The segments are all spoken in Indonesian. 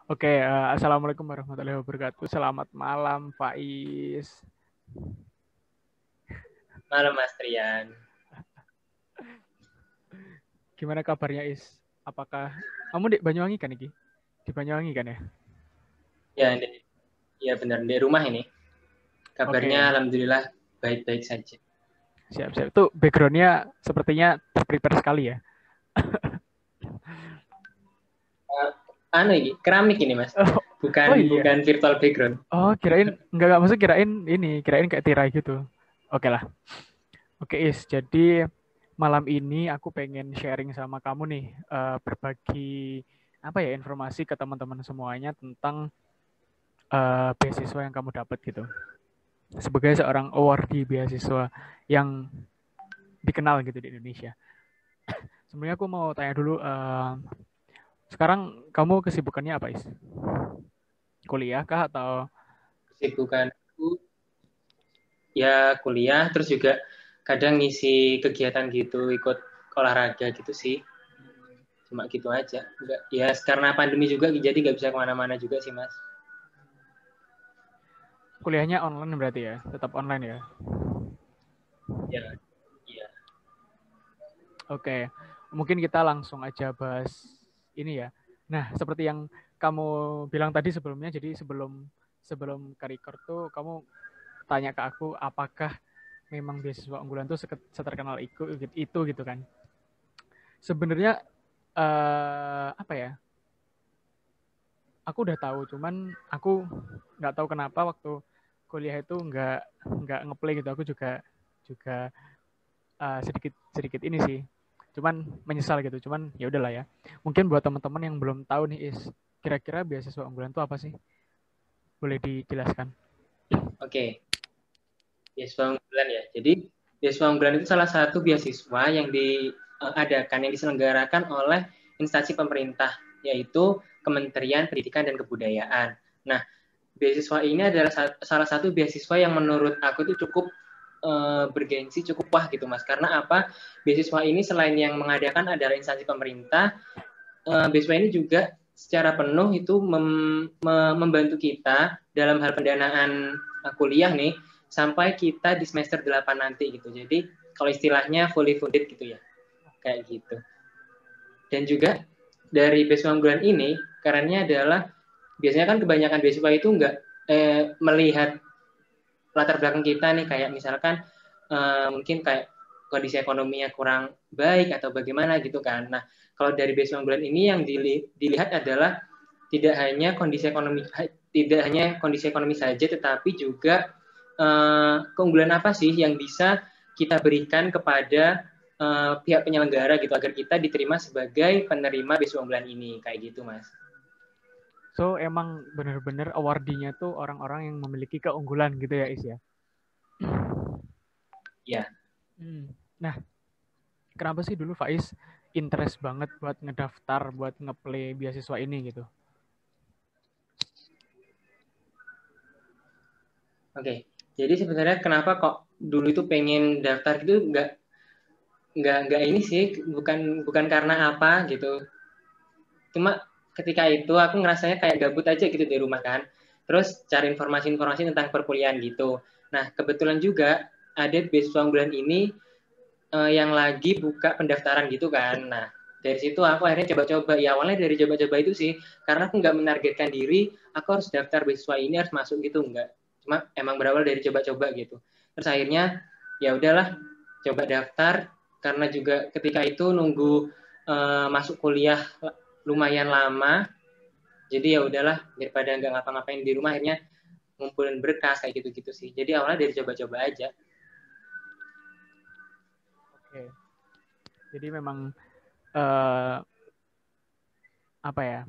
Oke, Assalamualaikum warahmatullahi wabarakatuh. Selamat malam, Faiz. Malam Mas Trian. Gimana kabarnya, Is? Apakah kamu di Banyuwangi kan, Iki? Di Banyuwangi kan ya? Ya benar di rumah ini. Oke, Kabarnya alhamdulillah baik-baik saja. siap-siap. Tuh backgroundnya sepertinya prepare sekali ya. Uh, ini keramik ini Mas. Oh, oh Bukan iya. bukan virtual background. Oh, kirain enggak maksud kirain kayak tirai gitu. Oke lah. Oke, Is. Jadi malam ini aku pengen sharing sama kamu nih, berbagi apa ya informasi ke teman-teman semuanya tentang beasiswa yang kamu dapat gitu. Sebagai seorang awardee beasiswa yang dikenal gitu di Indonesia. Sebenarnya aku mau tanya dulu, sekarang kamu kesibukannya apa, Is? Kuliah kah atau? Kesibukanku ya kuliah, terus juga kadang ngisi kegiatan gitu, ikut olahraga gitu sih. Cuma gitu aja. Enggak, ya karena pandemi juga jadi nggak bisa kemana-mana juga sih Mas. Kuliahnya online berarti ya, tetap online ya. Ya, iya. Oke, mungkin kita langsung aja bahas ini ya. Nah, seperti yang kamu bilang tadi sebelumnya, jadi sebelum sebelum ke record tuh kamu tanya ke aku apakah memang beasiswa unggulan tuh seterkenal itu gitu kan. Sebenarnya apa ya? Aku udah tahu, cuman aku nggak tahu kenapa waktu kuliah itu nggak ngeplay gitu. Aku juga juga sedikit sedikit ini sih, cuman menyesal gitu. Cuman ya udahlah ya. Mungkin buat teman-teman yang belum tahu nih, Is, kira-kira beasiswa unggulan itu apa sih? Boleh dijelaskan? Oke, beasiswa unggulan ya. Jadi beasiswa unggulan itu salah satu beasiswa yang diadakan, yang diselenggarakan oleh instansi pemerintah, yaitu Kementerian Pendidikan dan Kebudayaan. Nah, beasiswa ini adalah salah satu beasiswa yang menurut aku itu cukup bergengsi, cukup wah gitu Mas. Karena apa? Beasiswa ini selain yang mengadakan adalah instansi pemerintah, beasiswa ini juga secara penuh itu membantu kita dalam hal pendanaan kuliah nih sampai kita di semester 8 nanti gitu. Jadi kalau istilahnya fully funded gitu ya. Kayak gitu. Dan juga dari beasiswa unggulan ini karenanya adalah biasanya kan kebanyakan beasiswa itu nggak melihat latar belakang kita nih, kayak misalkan mungkin kayak kondisi ekonominya kurang baik atau bagaimana gitu kan. Nah, kalau dari beasiswa unggulan ini yang dilihat adalah tidak hanya kondisi ekonomi saja, tetapi juga keunggulan apa sih yang bisa kita berikan kepada pihak penyelenggara gitu agar kita diterima sebagai penerima beasiswa unggulan ini, kayak gitu Mas. So emang benar-benar awardee-nya tuh orang-orang yang memiliki keunggulan gitu ya, Is ya. Ya. Nah, kenapa sih dulu Faiz interest banget buat ngedaftar, buat ngeplay beasiswa ini gitu? Oke, jadi sebenarnya kenapa kok dulu itu pengen daftar itu nggak ini sih, bukan bukan karena apa gitu. Cuma ketika itu aku ngerasanya kayak gabut aja gitu di rumah kan. Terus cari informasi-informasi tentang perkuliahan gitu. Nah, kebetulan juga ada beasiswa unggulan ini yang lagi buka pendaftaran gitu kan. Nah, dari situ aku akhirnya coba-coba. Ya awalnya dari coba-coba itu sih, karena aku nggak menargetkan diri, aku harus daftar beasiswa ini, harus masuk gitu, enggak. Cuma emang berawal dari coba-coba gitu. Terus akhirnya ya udahlah, coba daftar, karena juga ketika itu nunggu masuk kuliah lumayan lama. Jadi ya udahlah, daripada nggak ngapa-ngapain di rumah, akhirnya ngumpulin berkas kayak gitu-gitu sih. Jadi awalnya dari coba-coba aja. Oke, jadi memang uh, apa ya,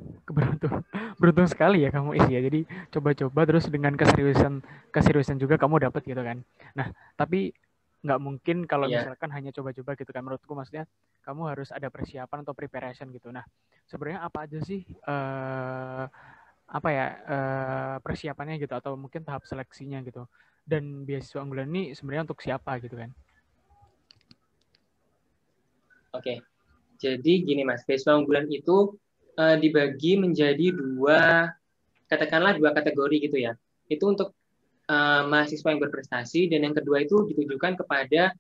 beruntung sekali ya kamu, Is ya. Jadi coba-coba terus dengan keseriusan keseriusan juga kamu dapat gitu kan. Nah, tapi nggak mungkin kalau Iya. misalkan hanya coba-coba gitu kan. Menurutku maksudnya kamu harus ada persiapan atau preparation gitu. Nah, sebenarnya apa aja sih apa ya, persiapannya gitu atau mungkin tahap seleksinya gitu. Dan beasiswa unggulan ini sebenarnya untuk siapa gitu kan? Oke. Jadi gini Mas, beasiswa unggulan itu dibagi menjadi katakanlah dua kategori gitu ya. Itu untuk mahasiswa yang berprestasi, dan yang kedua itu ditujukan kepada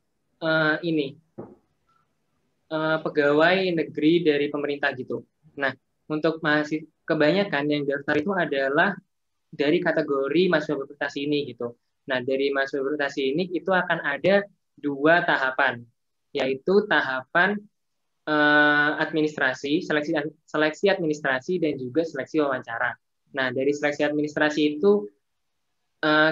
pegawai negeri dari pemerintah gitu. Nah, untuk mahasiswa kebanyakan yang daftar itu adalah dari kategori mahasiswa berprestasi ini gitu. Nah, dari mahasiswa berprestasi ini itu akan ada dua tahapan, yaitu tahapan administrasi, seleksi administrasi, dan juga seleksi wawancara. Nah, dari seleksi administrasi itu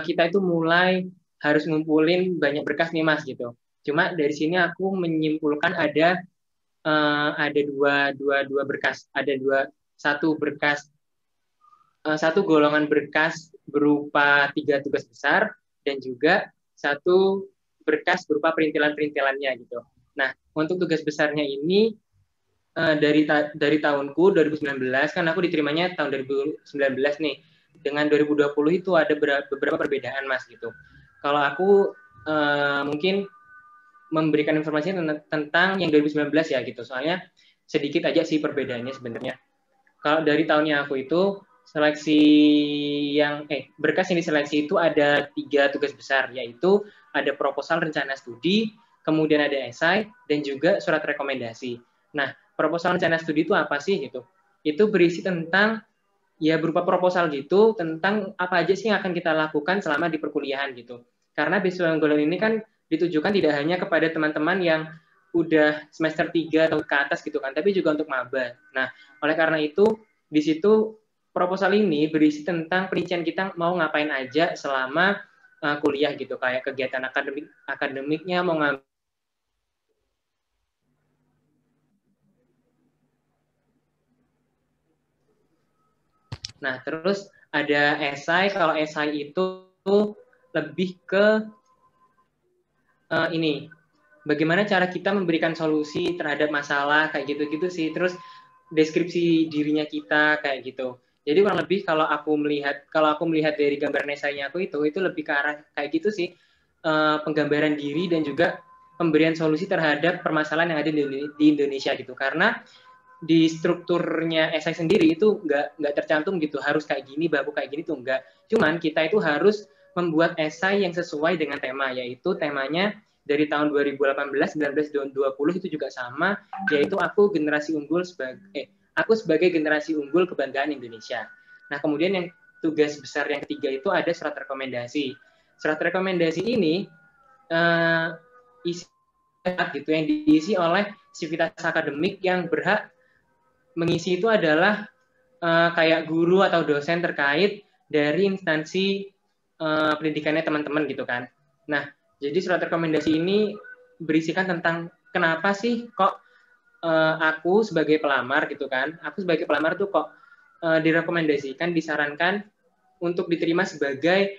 kita itu mulai harus ngumpulin banyak berkas nih Mas gitu. Cuma dari sini aku menyimpulkan ada dua berkas, satu golongan berkas berupa 3 tugas besar, dan juga satu berkas berupa perintilan-perintilannya gitu. Nah, untuk tugas besarnya ini dari tahunku 2019, kan aku diterimanya tahun 2019 nih. Dengan 2020 itu ada beberapa perbedaan Mas gitu. Kalau aku mungkin memberikan informasi tentang yang 2019 ya gitu. Soalnya sedikit aja sih perbedaannya sebenarnya. Kalau dari tahunnya aku itu berkas yang diseleksi itu ada 3 tugas besar, yaitu ada proposal rencana studi, kemudian ada esai, dan juga surat rekomendasi. Nah, proposal rencana studi itu apa sih gitu? Itu berisi tentang ya berupa proposal gitu tentang apa aja sih yang akan kita lakukan selama di perkuliahan gitu. Karena beasiswa unggulan ini kan ditujukan tidak hanya kepada teman-teman yang udah semester 3 atau ke atas gitu kan, tapi juga untuk maba. Nah, oleh karena itu di situ proposal ini berisi tentang perincian kita mau ngapain aja selama kuliah gitu, kayak kegiatan akademiknya mau ngambil. Nah, terus ada esai. Kalau esai itu lebih ke ini, bagaimana cara kita memberikan solusi terhadap masalah kayak gitu-gitu sih. Terus deskripsi dirinya kita kayak gitu. Jadi kurang lebih kalau aku melihat dari gambar esainya aku itu lebih ke arah kayak gitu sih, penggambaran diri dan juga pemberian solusi terhadap permasalahan yang ada di Indonesia gitu. Karena di strukturnya esai sendiri itu nggak tercantum gitu, harus kayak gini, baku kayak gini tuh enggak. Cuman kita itu harus membuat esai yang sesuai dengan tema, yaitu temanya dari tahun 2018, 19, dan 20 itu juga sama, yaitu aku sebagai generasi unggul kebanggaan Indonesia. Nah, kemudian yang tugas besar yang ketiga itu ada surat rekomendasi. Surat rekomendasi ini isi gitu yang diisi oleh sivitas akademik yang berhak mengisi itu adalah kayak guru atau dosen terkait dari instansi pendidikannya teman-teman gitu kan. Nah, jadi surat rekomendasi ini berisikan tentang kenapa sih kok aku sebagai pelamar gitu kan, aku sebagai pelamar tuh kok direkomendasikan, disarankan untuk diterima sebagai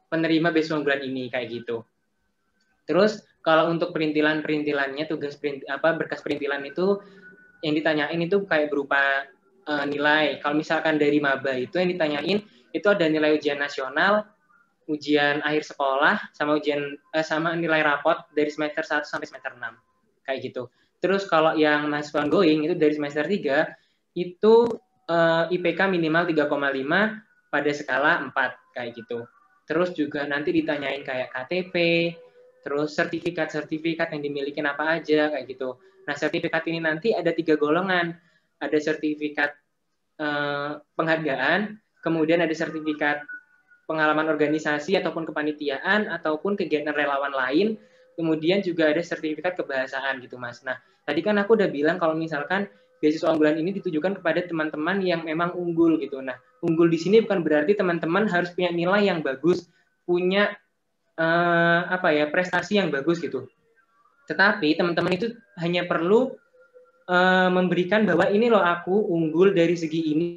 penerima beasiswa unggulan ini kayak gitu. Terus kalau untuk perintilannya, berkas perintilan itu yang ditanyain itu kayak berupa nilai. Kalau misalkan dari maba itu yang ditanyain itu ada nilai ujian nasional, ujian akhir sekolah, sama nilai rapot dari semester 1 sampai semester 6. Kayak gitu. Terus kalau yang mahasiswa ongoing itu dari semester 3 itu IPK minimal 3,5 pada skala 4 kayak gitu. Terus juga nanti ditanyain kayak KTP, terus sertifikat yang dimiliki apa aja kayak gitu. Nah, sertifikat ini nanti ada 3 golongan. Ada sertifikat penghargaan, kemudian ada sertifikat pengalaman organisasi ataupun kepanitiaan, ataupun kegiatan relawan lain, kemudian juga ada sertifikat kebahasaan gitu Mas. Nah, tadi kan aku udah bilang kalau misalkan beasiswa unggulan ini ditujukan kepada teman-teman yang memang unggul gitu. Nah, unggul di sini bukan berarti teman-teman harus punya nilai yang bagus, punya prestasi yang bagus gitu. Tetapi teman-teman itu hanya perlu memberikan bahwa ini loh aku unggul dari segi ini.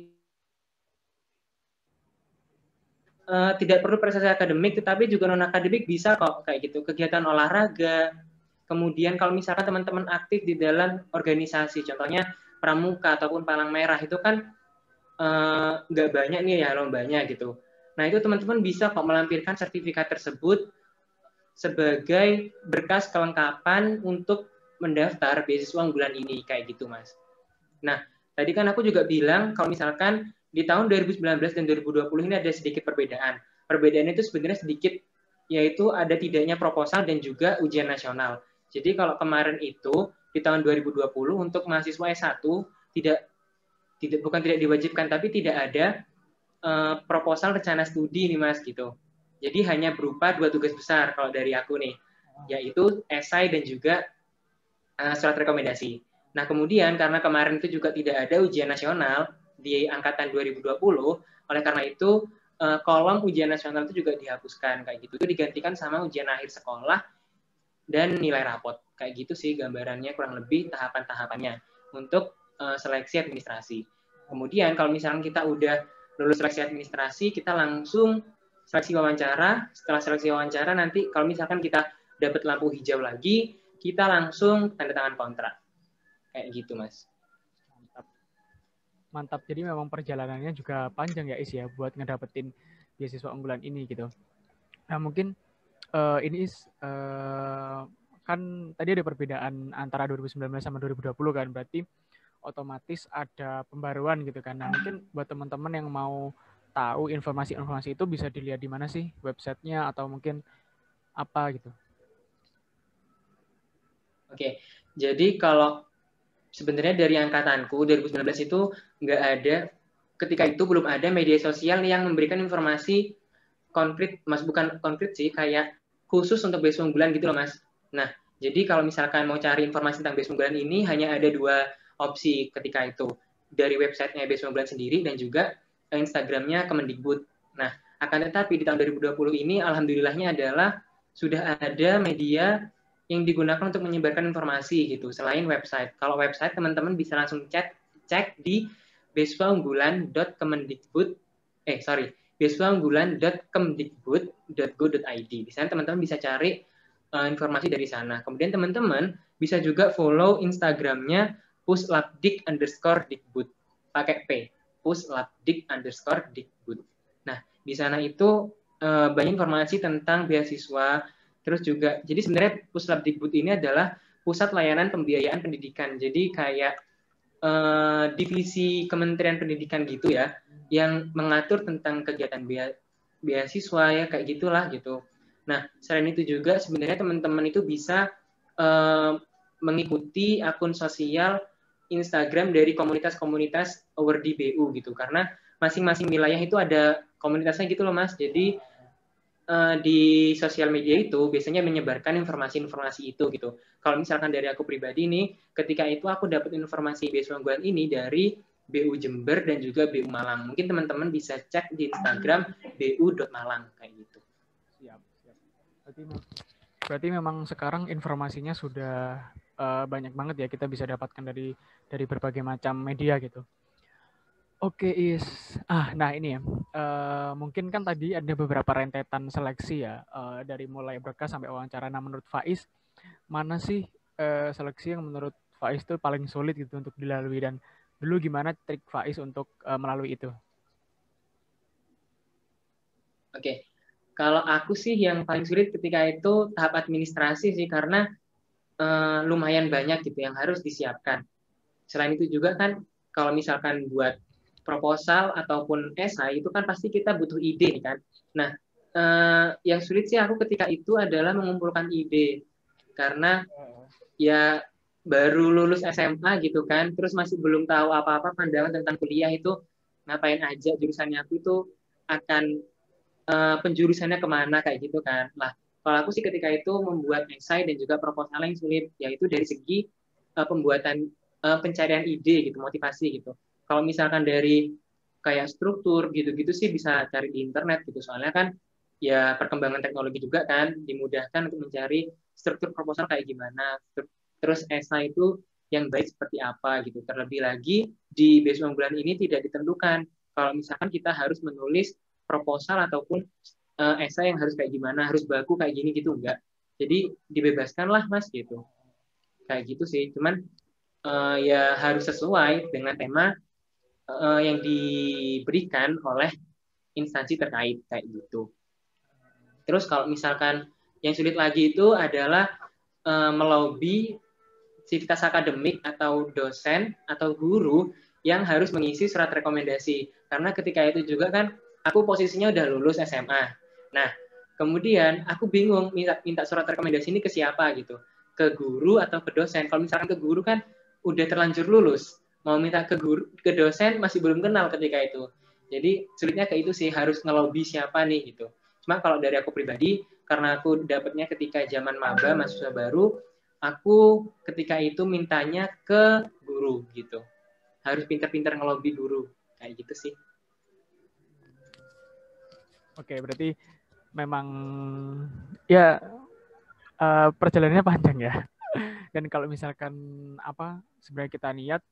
Tidak perlu prestasi akademik, tetapi juga non akademik bisa kok kayak gitu. Kegiatan olahraga, kemudian kalau misalkan teman-teman aktif di dalam organisasi, contohnya pramuka ataupun palang merah itu kan nggak banyak nih ya lombanya gitu. Nah itu teman-teman bisa kok melampirkan sertifikat tersebut sebagai berkas kelengkapan untuk mendaftar beasiswa unggulan ini kayak gitu Mas. Nah Tadi kan aku juga bilang kalau misalkan di tahun 2019 dan 2020 ini ada sedikit perbedaan. Perbedaannya itu sebenarnya sedikit, yaitu ada tidaknya proposal dan juga ujian nasional. Jadi kalau kemarin itu di tahun 2020 untuk mahasiswa S1 bukan tidak diwajibkan, tapi tidak ada proposal rencana studi nih Mas gitu. Jadi hanya berupa 2 tugas besar kalau dari aku nih, yaitu esai dan juga surat rekomendasi. Nah kemudian karena kemarin itu juga tidak ada ujian nasional di angkatan 2020, oleh karena itu kolom ujian nasional itu juga dihapuskan kayak gitu. Itu digantikan sama ujian akhir sekolah dan nilai rapot. Kayak gitu sih gambarannya kurang lebih tahapan-tahapannya untuk seleksi administrasi. Kemudian kalau misalnya kita udah lulus seleksi administrasi, kita langsung seleksi wawancara. Setelah seleksi wawancara nanti kalau misalkan kita dapat lampu hijau lagi, kita langsung tanda tangan kontrak. Kayak gitu, Mas. Mantap. Mantap. Jadi memang perjalanannya juga panjang ya, Is ya, buat ngedapetin beasiswa unggulan ini gitu. Nah, mungkin ini Is, kan tadi ada perbedaan antara 2019 sama 2020 kan, berarti otomatis ada pembaruan gitu kan. Nah, mungkin buat teman-teman yang mau tahu informasi-informasi itu bisa dilihat di mana sih? Websitenya atau mungkin apa gitu? Oke, jadi kalau sebenarnya dari angkatanku 2019 itu nggak ada, ketika itu belum ada media sosial yang memberikan informasi konkret, Mas, bukan konkret sih, kayak khusus untuk beasiswa unggulan gitu loh, Mas. Nah, jadi kalau misalkan mau cari informasi tentang beasiswa unggulan ini hanya ada 2 opsi ketika itu, dari websitenya beasiswa unggulan sendiri dan juga Instagramnya Kemendikbud. Nah, akan tetapi di tahun 2020 ini alhamdulillahnya adalah sudah ada media yang digunakan untuk menyebarkan informasi gitu selain website. Kalau website teman-teman bisa langsung cek di beasiswaunggulan.kemendikbud.go.id. Di sana teman-teman bisa cari informasi dari sana. Kemudian teman-teman bisa juga follow Instagramnya puslabdik_dikbud pakai P, puslabdik_dikbud. Nah, di sana itu banyak informasi tentang beasiswa. Terus juga, jadi sebenarnya Puslabdikbud ini adalah pusat layanan pembiayaan pendidikan. Jadi kayak divisi Kementerian Pendidikan gitu ya, yang mengatur tentang kegiatan beasiswa ya kayak gitulah gitu. Nah, selain itu juga sebenarnya teman-teman itu bisa mengikuti akun sosial Instagram dari komunitas-komunitas Awardee BU gitu, karena masing-masing wilayah itu ada komunitasnya gitu loh Mas. Jadi di sosial media itu biasanya menyebarkan informasi-informasi itu gitu. Kalau misalkan dari aku pribadi nih, ketika itu aku dapat informasi beasiswa unggulan ini dari BU Jember dan juga BU Malang. Mungkin teman-teman bisa cek di Instagram bu.malang kayak gitu. Siap. Berarti memang sekarang informasinya sudah banyak banget ya, kita bisa dapatkan dari berbagai macam media gitu. Oke, Is. Nah ini ya. Mungkin kan tadi ada beberapa rentetan seleksi ya, dari mulai berkas sampai wawancara. Nah, menurut Faiz, mana sih seleksi yang menurut Faiz itu paling sulit gitu untuk dilalui, dan dulu gimana trik Faiz untuk melalui itu? Oke. Kalau aku sih yang paling sulit ketika itu tahap administrasi sih, karena lumayan banyak gitu yang harus disiapkan. Selain itu juga kan kalau misalkan buat proposal ataupun esai itu kan pasti kita butuh ide kan. Nah, yang sulit sih aku ketika itu adalah mengumpulkan ide, karena ya baru lulus SMA gitu kan, terus masih belum tahu apa-apa pandangan tentang kuliah itu ngapain aja, jurusannya aku itu akan penjurusannya kemana kayak gitu kan. Lah, kalau aku sih ketika itu membuat esai dan juga proposal yang sulit, yaitu dari segi pembuatan pencarian ide gitu, motivasi gitu. Kalau misalkan dari kayak struktur gitu-gitu sih bisa cari di internet gitu, soalnya kan ya perkembangan teknologi juga kan dimudahkan untuk mencari struktur proposal kayak gimana, terus esai itu yang baik seperti apa gitu. Terlebih lagi di beasiswa unggulan ini tidak ditentukan kalau misalkan kita harus menulis proposal ataupun esai yang harus kayak gimana, harus baku kayak gini gitu, enggak. Jadi dibebaskan lah Mas gitu. Kayak gitu sih. Cuman ya harus sesuai dengan tema yang diberikan oleh instansi terkait kayak gitu. Terus kalau misalkan yang sulit lagi itu adalah melobi sivitas akademik atau dosen atau guru yang harus mengisi surat rekomendasi. Karena ketika itu juga kan aku posisinya udah lulus SMA. Nah, kemudian aku bingung minta surat rekomendasi ini ke siapa gitu. Ke guru atau ke dosen. Kalau misalkan ke guru kan udah terlanjur lulus. Mau minta ke guru, ke dosen masih belum kenal ketika itu. Jadi sulitnya ke itu sih, harus ngelobi siapa nih gitu. Cuma kalau dari aku pribadi, karena aku dapatnya ketika zaman maba, mahasiswa baru, aku ketika itu mintanya ke guru gitu. Harus pintar-pintar ngelobi guru. Kayak gitu sih. Oke, berarti memang ya perjalanannya panjang ya. Dan kalau misalkan apa sebenarnya kita niat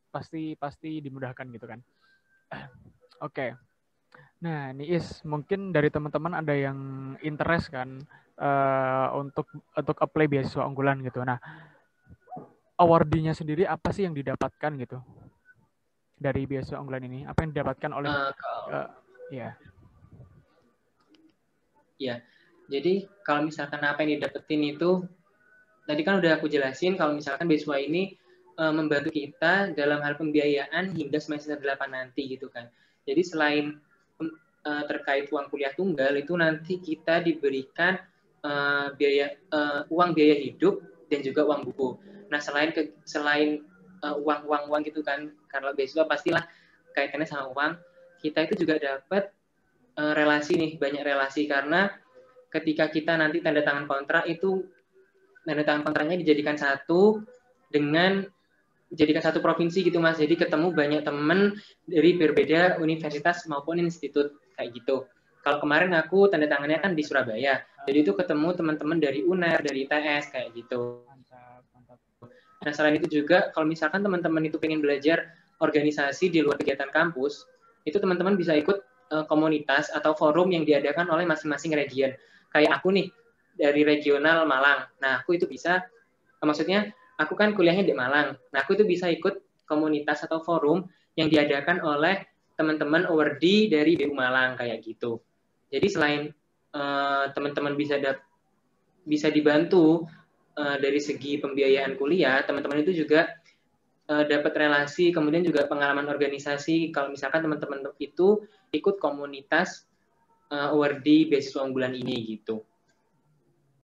pasti dimudahkan gitu kan. Oke. Nah, nih mungkin dari teman-teman ada yang interest kan untuk apply beasiswa unggulan gitu. Nah, awardnya sendiri apa sih yang didapatkan gitu dari beasiswa unggulan ini? Apa yang didapatkan oleh ya? Ya, jadi kalau misalkan apa yang didapetin itu, tadi kan udah aku jelasin kalau misalkan beasiswa ini membantu kita dalam hal pembiayaan hingga semester 8 nanti gitu kan. Jadi selain terkait uang kuliah tunggal itu nanti kita diberikan uang biaya hidup dan juga uang buku. Nah selain uang gitu kan, karena beasiswa pastilah kaitannya sama uang, kita itu juga dapat relasi nih, banyak relasi, karena ketika kita nanti tanda tangan kontrak itu tanda tangan kontraknya dijadikan satu dengan jadikan satu provinsi gitu Mas. Jadi ketemu banyak teman dari berbeda universitas maupun institut kayak gitu. Kalau kemarin aku tanda tangannya kan di Surabaya. Jadi itu ketemu teman-teman dari UNER, dari ITS kayak gitu. Mantap. Nah, selain itu juga kalau misalkan teman-teman itu pengen belajar organisasi di luar kegiatan kampus, itu teman-teman bisa ikut komunitas atau forum yang diadakan oleh masing-masing region. Kayak aku nih dari regional Malang. Nah, aku itu bisa maksudnya aku kan kuliahnya di Malang. Nah, aku itu bisa ikut komunitas atau forum yang diadakan oleh teman-teman awardee dari BU Malang kayak gitu. Jadi selain teman-teman bisa dibantu dari segi pembiayaan kuliah, teman-teman itu juga dapat relasi, kemudian juga pengalaman organisasi. Kalau misalkan teman-teman itu ikut komunitas awardee beasiswa unggulan ini gitu.